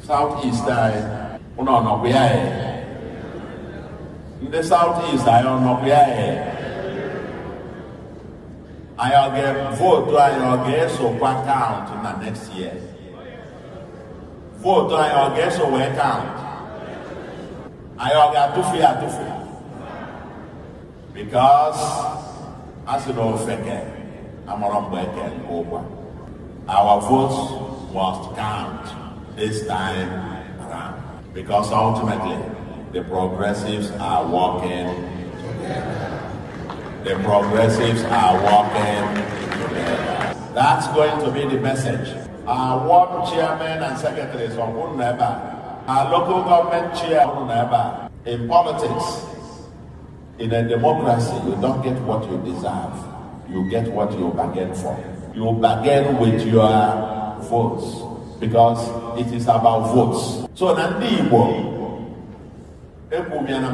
Southeast, no, no, we are. In the Southeast, I don't know, we are. I'll get vote, I'll get so one count in the next year. Vote, I'll get so one count. I'll get to fear. Because, as you know, our votes must count this time around. Because ultimately, the progressives are working together. The progressives are working together. That's going to be the message. Our ward chairmen and secretaries of Uneba, our local government chair of Uneba. In politics, in a democracy, you don't get what you deserve. You get what you bargain for. You bargain with your votes because it is about votes. So Ndigbo,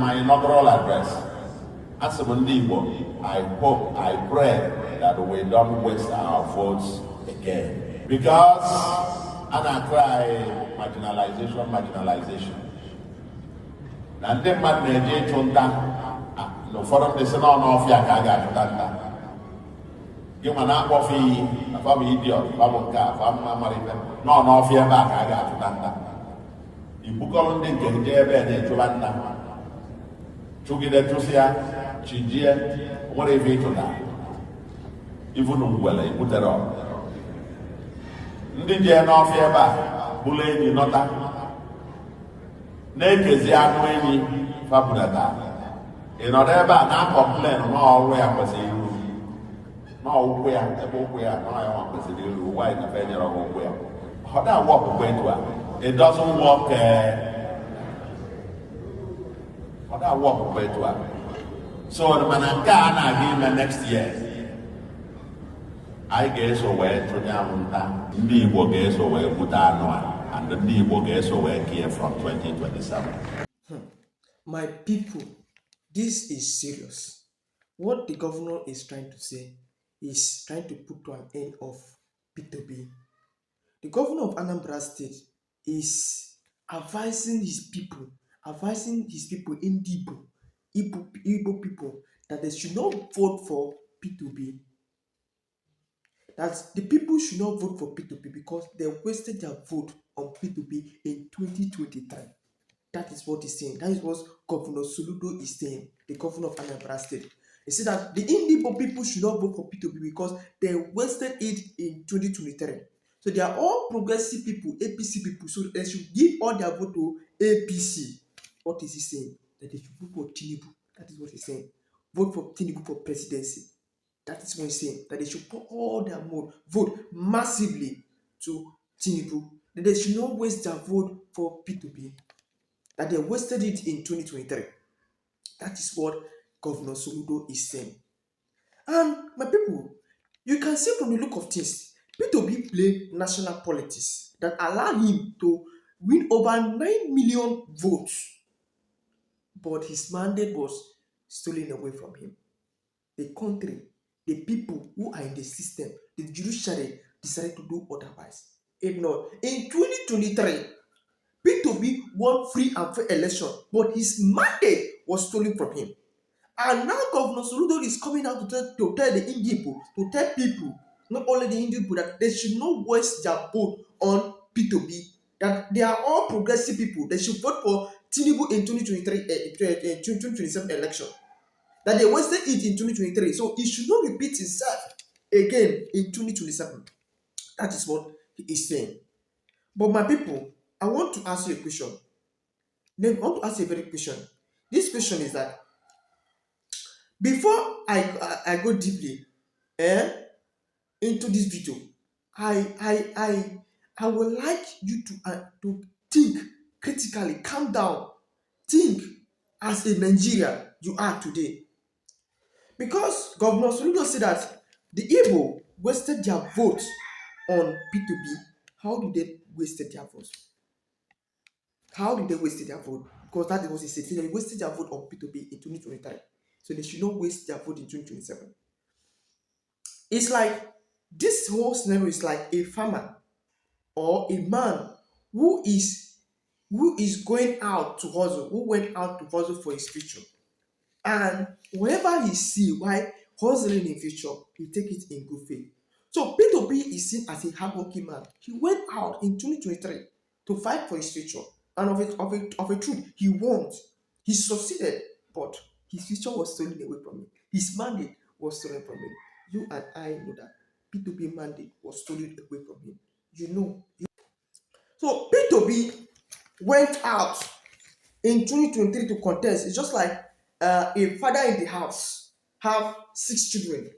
my inaugural address. As a Ndigbo, I hope, I pray that we don't waste our votes again. Because I cry marginalization. And then Madneje Chunta, no forum de Sena no Fia Kaga Tanta. You man up of a family idiot, Babuka, Fama Marita, no Fia Kaga Tanta. You book on the Jebe and Chulanda. Chugida Tusia. Chijia, what if it that? Even well, I put it on. Ndijan of Yaba, Bulani Nota. Naked Ziani Fabulata. In whatever not complain, no way I was in. No way, I want to see you, why the failure of where. How that walk away to her? It doesn't walk. How that walk away to her? So the Manakana agreement next year, I guess away to Yamunta, Ndigbo guess away Butanoa, and the Ndigbo guess away here from 2027. My people, this is serious. What the governor is trying to say is trying to put to an end of Peter Obi. The governor of Anambra State is advising his people in Igbo people that they should not vote for P2B. That the people should not vote for P2B because they wasted their vote on P2B in 2023. That is what he's saying. That is what Governor Soludo is saying, the governor of Anambra State. He said that the Ndigbo people should not vote for P2B because they wasted it in 2023. So they are all progressive people, APC people, so they should give all their vote to APC. What is he saying? That they should vote for Tinubu. That is what he's saying. Vote for Tinubu for presidency. That is what he's saying. That they should put all their vote massively to Tinubu. That they should not waste their vote for P2B. That they wasted it in 2023. That is what Governor Soludo is saying. And my people, you can see from the look of things, P2B played national politics that allowed him to win over 9 million votes. But his mandate was stolen away from him. The country, the people who are in the system, the judiciary decided to do otherwise. Ignore. In 2023, P2B won free and fair election, but his mandate was stolen from him. And now Governor Soludo is coming out to tell the Ndigbo, to tell people, not only the Ndigbo, that they should not waste their vote on P2B, that they are all progressive people. They should vote for Tinubu in 2027 election. That they wasted it in 2023. So it should not repeat itself again in 2027. That is what he is saying. But my people, I want to ask you a question. Then I want to ask you a very question. This question is that before I go deeply into this video, I would like you to think critically, calm down, think as a Nigerian you are today. Because Governor Soludo said that the Igbo wasted their votes on P2B. How did they waste their votes? How did they waste their vote? Because that was he said. They wasted their vote on P2B in 2023. So they should not waste their vote in 2027. It's like this whole scenario is like a farmer or a man who is who is going out to hustle, who went out to hustle for his future. And whenever he see why hustling in future, he take it in good faith. So Peter B is seen as a hardworking man. He went out in 2023 to fight for his future. And of a truth, he won. He succeeded, but his future was stolen away from him. His mandate was stolen from him. You and I know that Peter B mandate was stolen away from him. You know. So Peter B went out in 2023 to contest. It's just like a father in the house have 6 children,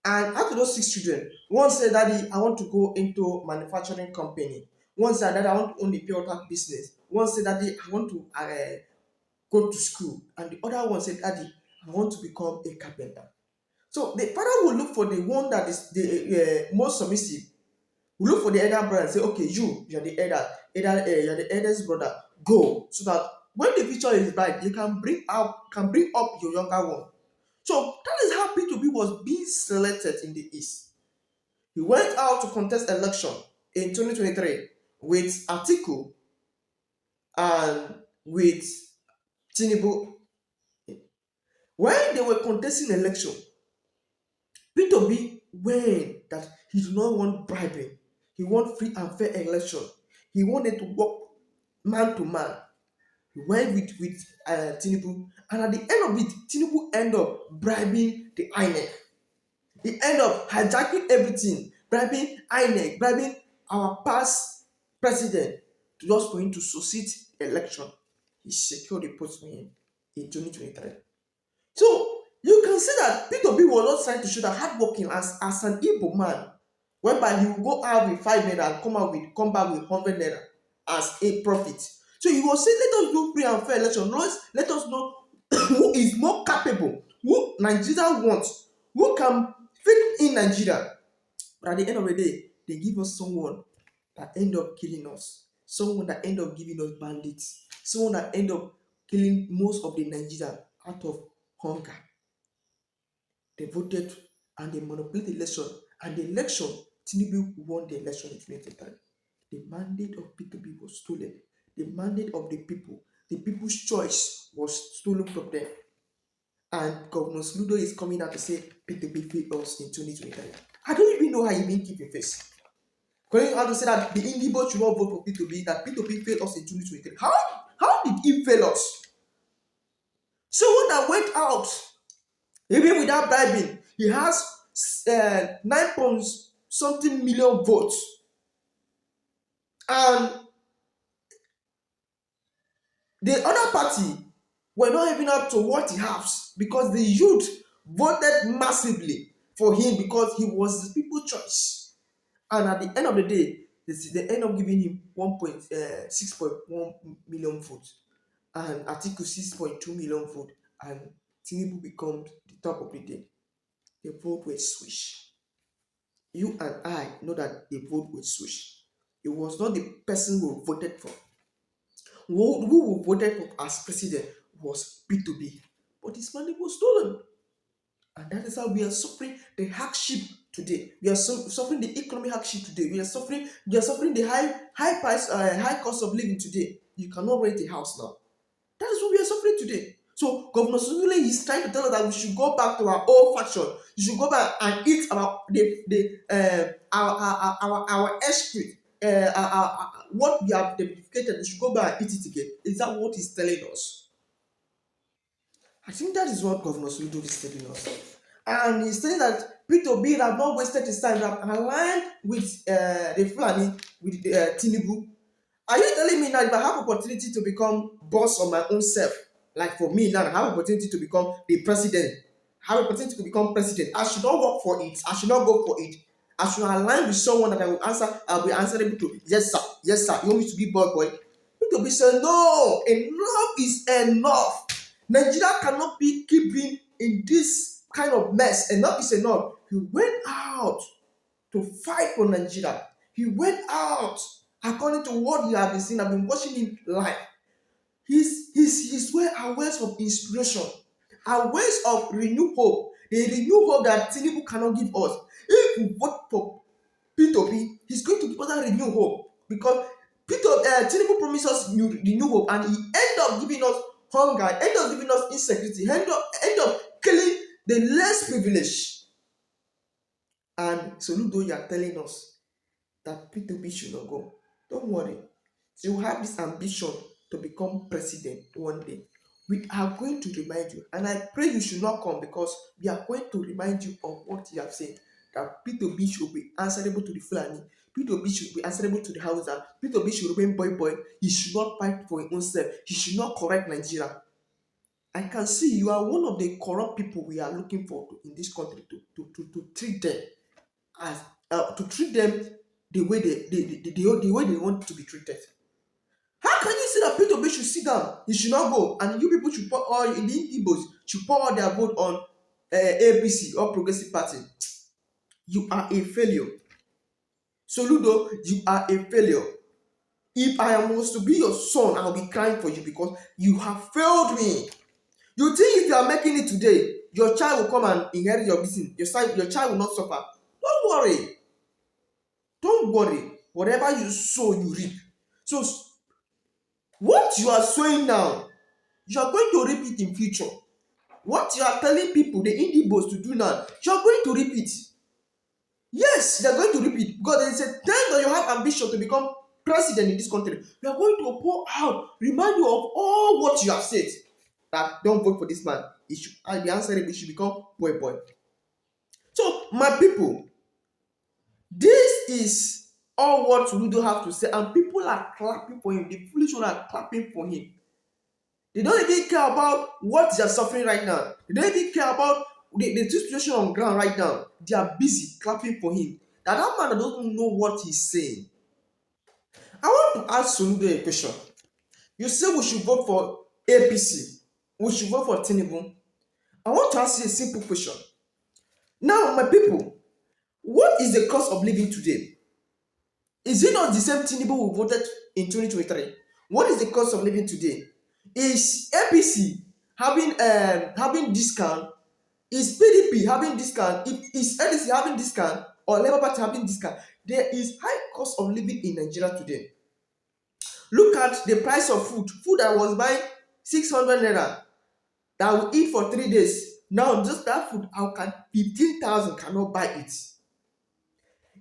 and out of those 6 children, one said, "Daddy, I want to go into manufacturing company." One said, "Daddy, I want to own a pure water business." One said, "Daddy, I want to go to school," and the other one said, "Daddy, I want to become a carpenter." So the father will look for the one that is the most submissive. We look for the elder brother and say, "Okay, you're the you're the eldest brother. Go, so that when the future is bright, you can bring up your younger one." So that is how P2B was being selected in the East. He went out to contest election in 2023 with Atiku and with Tinubu. When they were contesting election, P2B went that he did not want bribing. He want free and fair election. He wanted to work man to man. He went with Tinubu, and at the end of it, Tinubu ended up bribing the INEC. He ended up hijacking everything, bribing INEC, bribing our past president, just for him to succeed election. He secured the post for him in 2023. So you can see that Peter B was not trying to show that hardworking as an Igbo man, whereby he will go out with 5 naira and come back with 100 naira as a profit. So he was saying, let us do free and fair election. Let us know who is more capable, who Nigeria wants, who can fit in Nigeria. But at the end of the day, they give us someone that end up killing us, someone that end up giving us bandits, someone that end up killing most of the Nigeria out of hunger. They voted and they manipulated the election, and the election, Tinubu won the election in 2023. The mandate of P2B was stolen. The mandate of the people's choice was stolen from them. And Governor Soludo is coming out to say P2B failed us in 2023. I don't even know how he even keep your face. Going out to say that the Ndigbo should not vote for P2B, that P2B failed us in 2023. How did he fail us? Someone that went out, even without bribing, he has 9 point something million votes. And the other party were not even up to what he has, because the youth voted massively for him because he was the people's choice. And at the end of the day, they end up giving him 6.1 million votes, and Atiku 6.2 million votes, and Tinubu becomes the top of the day. The vote was switched. You and I know that the vote was switched. It was not the person who voted for. Who voted for as president was P2B, but his money was stolen. And that is how we are suffering the hardship today. We are suffering the economic hardship today. We are suffering the high price, high cost of living today. You cannot rent a house now. That is what we are suffering today. So Governor Soludo is trying to tell us that we should go back to our old fashion. You should go back and eat our excrete, what we have dedicated. We should go back and eat it again. Is that what he's telling us? I think that is what Governor Soludo is telling us. And he's saying that P2B have not wasted his time, have aligned with the Fulani, with Tinubu. Are you telling me now if I have opportunity to become boss of my own self, like for me now, I have opportunity to become the president, I have opportunity to become president, I should not work for it, I should not go for it, I should align with someone that I'll be answerable to. Yes sir, you want me to be boy? P2B said, no, enough is enough. Nigeria cannot keep being in this kind of mess. Enough is enough. He went out to fight for Nigeria. He went out according to what you have been seeing. I've been watching him live. His way are ways of inspiration, are ways of renewed hope. The renewed hope that Tinubu cannot give us. If we vote for P2B, he's going to give us that renewed hope, because Tinubu promised us the new hope, and he ended up giving us hunger, ended up giving us insecurity, end up killing the less privileged. And Soludo, you are telling us that Peter Obi should not go. Don't worry. So you have this ambition to become president one day. We are going to remind you, and I pray you should not come, because we are going to remind you of what you have said, that Peter Obi should be answerable to the Fulani, Peter Obi should be answerable to the Hausa, Peter Obi should remain boy. He should not fight for his own self. He should not correct Nigeria. I can see you are one of the corrupt people we are looking for in this country to treat them as the way the way they want to be treated. How can you say that Peter Obi should sit down? He should not go, and you people should pour all in the Ndigbos should pour all their vote on APC or Progressive Party? You are a failure. Soludo, you are a failure. If I am supposed to be your son, I'll be crying for you, because you have failed me. You think if you are making it today, your child will come and inherit your business. Your child will not suffer. Don't worry. Don't worry. Whatever you sow, you reap. So what you are sowing now, you are going to reap it in future. What you are telling people, the Ndigbo, to do now, you are going to reap it. Yes, they are going to reap it, because there is a time that you have ambition to become president in this country. We are going to pour out, remind you of all what you have said. That don't vote for this man. He should be answering. He should become boy. So, my people, this is all what Soludo have to say, and people are clapping for him. The foolish ones are clapping for him. They don't even care about what they are suffering right now. They don't even care about the situation on ground right now. They are busy clapping for him. That man doesn't know what he's saying. I want to ask Soludo a question. You say we should vote for APC. We should vote for Tinubu. I want to ask you a simple question. Now, my people, what is the cost of living today? Is it not the same Tinubu we voted in 2023? What is the cost of living today? Is APC having discount? Is PDP having discount? Is NDC having discount? Or Labour Party having discount? There is high cost of living in Nigeria today. Look at the price of food. Food I was buying 600 naira that will eat for 3 days. Now, just that food, how can 15,000 cannot buy it?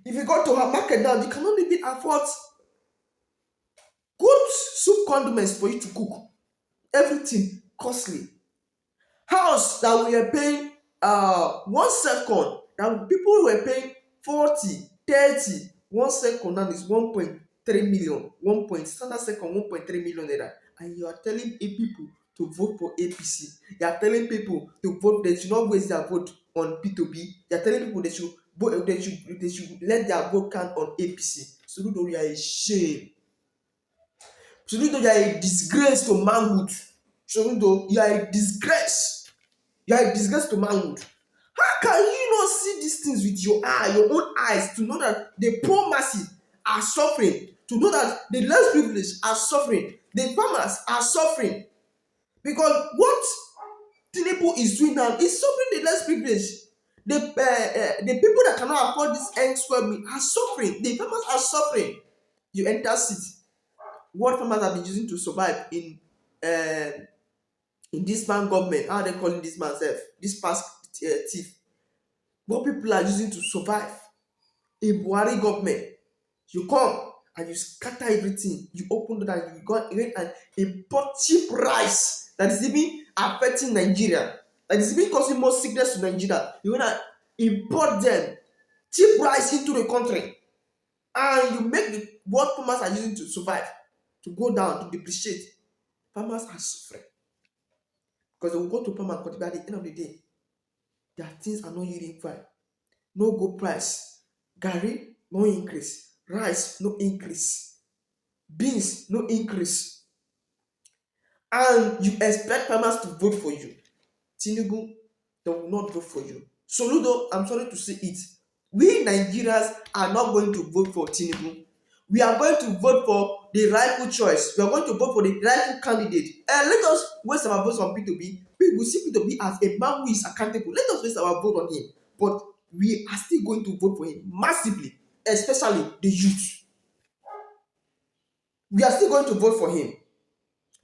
If you go to a market now, you cannot even afford good soup condiments for you to cook. Everything costly. House that we are paying 1 second, that people were paying 40, 30. 1 second now is 1.3 million. Standard second 1.3 million naira. And you are telling people to vote for APC. You are telling people to vote. They should not waste their vote on P2B. You are telling people they should let their vote count on APC. Soludo, you are a shame. Soludo, you are a disgrace to manhood. Soludo, you are a disgrace. You are a disgrace to manhood. How can you not see these things with your own eyes, to know that the poor masses are suffering, to know that the less privileged are suffering, the farmers are suffering? Because what Tinubu is doing now is suffering the less privileged. The people that cannot afford this end square meal are suffering. The farmers are suffering. You enter city. What farmers have been using to survive in this man government, how are they calling this man self? This past thief. What people are using to survive in Buhari government. You come and you scatter everything. You open the door and you go and import cheap rice that is even affecting Nigeria. That is even causing more sickness to Nigeria. You want to import them cheap rice into the country, and you make what farmers are using to survive to go down, to depreciate. Farmers are suffering because they will go to farm and cultivate. At the end of the day, their things are not yielding fine. No good price. Garri, no increase. Rice, no increase. Beans, no increase. And you expect farmers to vote for you. Tinubu, they will not vote for you. Soludo, I'm sorry to say it. We Nigerians are not going to vote for Tinubu. We are going to vote for the rightful choice. We are going to vote for the rightful candidate. And let us waste our votes on P2B. We will see P2B as a man who is accountable. Let us waste our vote on him. But we are still going to vote for him massively, especially the youth. We are still going to vote for him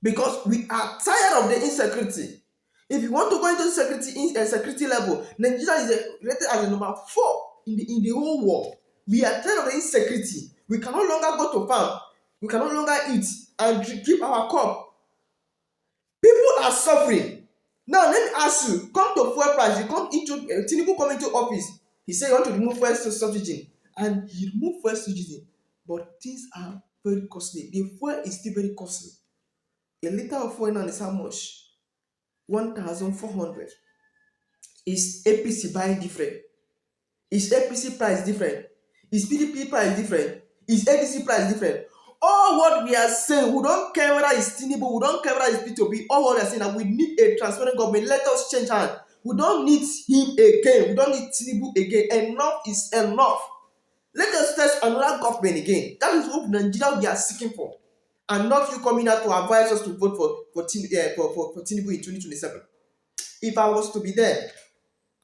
because we are tired of the insecurity. If you want to go into security level, Nigeria is rated as the number 4 in the whole world. We are tired of the insecurity. We can no longer go to farm. We can no longer eat and keep our cup. People are suffering. Now let me ask you, come to fuel price, you come into Tinubu come into office. He said he want to remove fuel subsidy, and he remove fuel subsidy, but things are very costly. The fuel is still very costly. A liter of fuel now is how much? 1,400. Is APC buying different? Is APC price different? Is PDP price different? Is ADC price different? All what we are saying, we don't care whether it's Tinubu, we don't care whether it's Peter Obi. All what we are saying that we need a transparent government. Let us change hands. We don't need him again. We don't need Tinubu again. Enough is enough. Let us test another government again. That is what Nigeria we are seeking for. And not you coming out to advise us to vote for Tinubu in 2027. If I was to be there,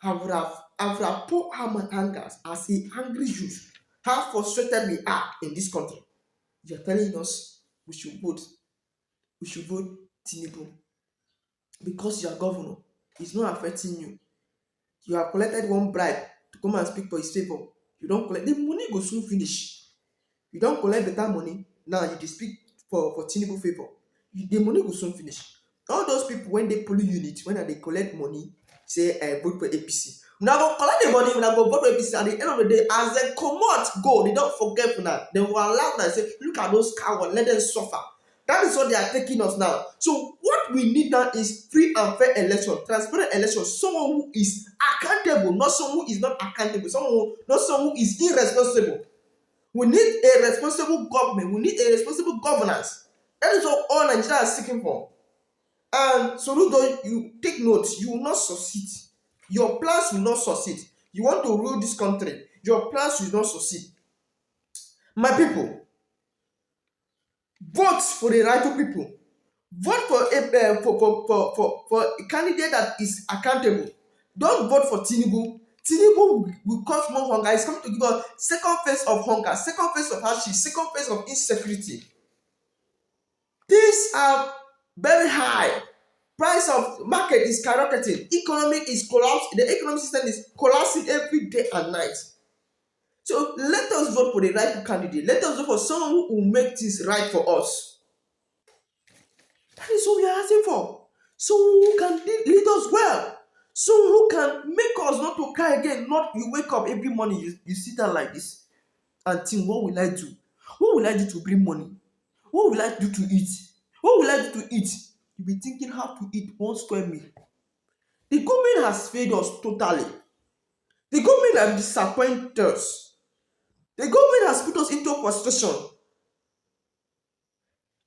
I would have poured out my anger as a angry youth. How frustrated we are in this country. You are telling us we should vote Tinubu because you are governor. It's not affecting you. You have collected one bribe to come and speak for his favor. You don't collect the money, go soon finish. You don't collect better money. Now you speak for Tinubu favor. The money will soon finish. All those people when they pull unit, when they collect money, say I vote for APC. Now go collect the money, now go vote for APC. At the end of the day, as they come out, go, they don't forget for that. They will allow them and say, look at those cowards, let them suffer. That is what they are taking us now. So what we need now is free and fair election, transparent election, someone who is accountable, not someone who is not accountable, not someone who is irresponsible. We need a responsible government. We need a responsible governance. That is what all Nigeria are seeking for. And Soludo, you take note, you will not succeed. Your plans will not succeed. You want to rule this country, your plans will not succeed. My people, vote for the right people. Vote for a candidate that is accountable. Don't vote for Tinubu. Tinubu will cause more hunger. It's coming to give us second phase of hunger, second phase of hardship, second phase of insecurity. These are very high. Price of market is skyrocketing. Economy is collapsing. The economic system is collapsing every day and night. So let us vote for the right candidate. Let us vote for someone who will make things right for us. That is what we are asking for. Someone who can lead us well. Someone who can make us not to cry again. Not you wake up every morning, you sit down like this and think, what will I do? What will I do to bring money? What will I do to eat? What will I do to eat? You'll be thinking how to eat 1 square meal. The government has failed us totally. The government has disappointed us. The government has put us into frustration.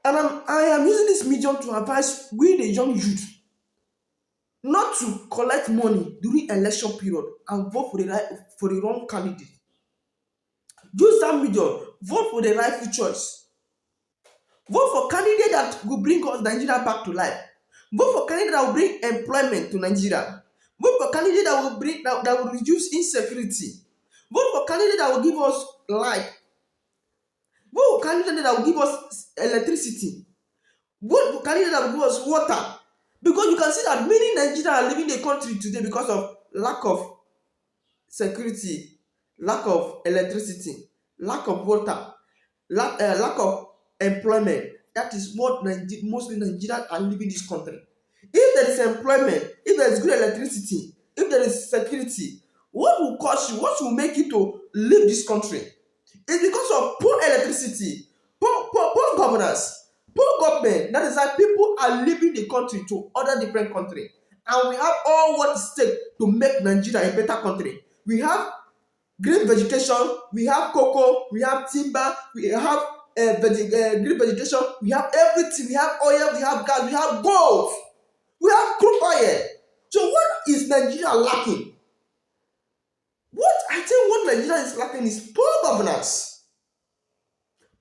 And I am using this medium to advise we the young youth not to collect money during election period and vote for the wrong candidate. Use that medium. Vote for the rightful choice. Vote for candidate that will bring us Nigeria back to life. Vote for candidate that will bring employment to Nigeria. Vote for candidate that will reduce insecurity. Vote for candidate that will give us light. Vote for candidate that will give us electricity. Vote for candidate that will give us water. Because you can see that many Nigerians are leaving the country today because of lack of security, lack of electricity, lack of water, lack of employment. That is what mostly Nigerians are leaving this country. If there is employment, if there is good electricity, if there is security, what will cause you, what will make you to leave this country? It's because of poor electricity, poor governance, poor government. That is why people are leaving the country to other different countries. And we have all what it takes to make Nigeria a better country. We have green vegetation, we have cocoa, we have timber, we have green vegetation, we have everything, we have oil, we have gas, we have gold, we have crude oil. So what is Nigeria lacking? What Nigeria is lacking is poor governance.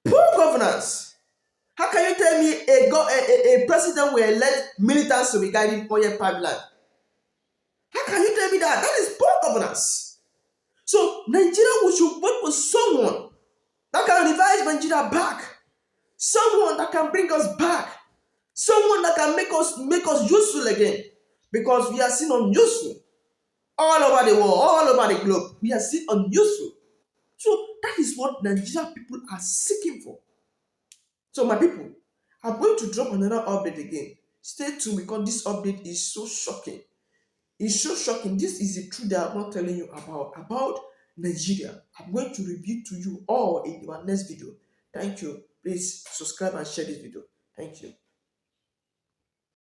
Poor governance. How can you tell me a president will elect militants to be guiding oil pipeline? How can you tell me that? That is poor governance. So Nigeria, we should vote for someone that can revise Nigeria back. someone that can bring us back, someone that can make us useful again, because we are seen unuseful all over the world, all over the globe. We are seen unuseful. So that is what Nigerian people are seeking for. So my people, I'm going to drop another update again. Stay tuned because this update is so shocking. It's so shocking. This is the truth that I'm not telling you about Nigeria. I'm going to review to you all in our next video. Thank you. Please subscribe and share this video. Thank you.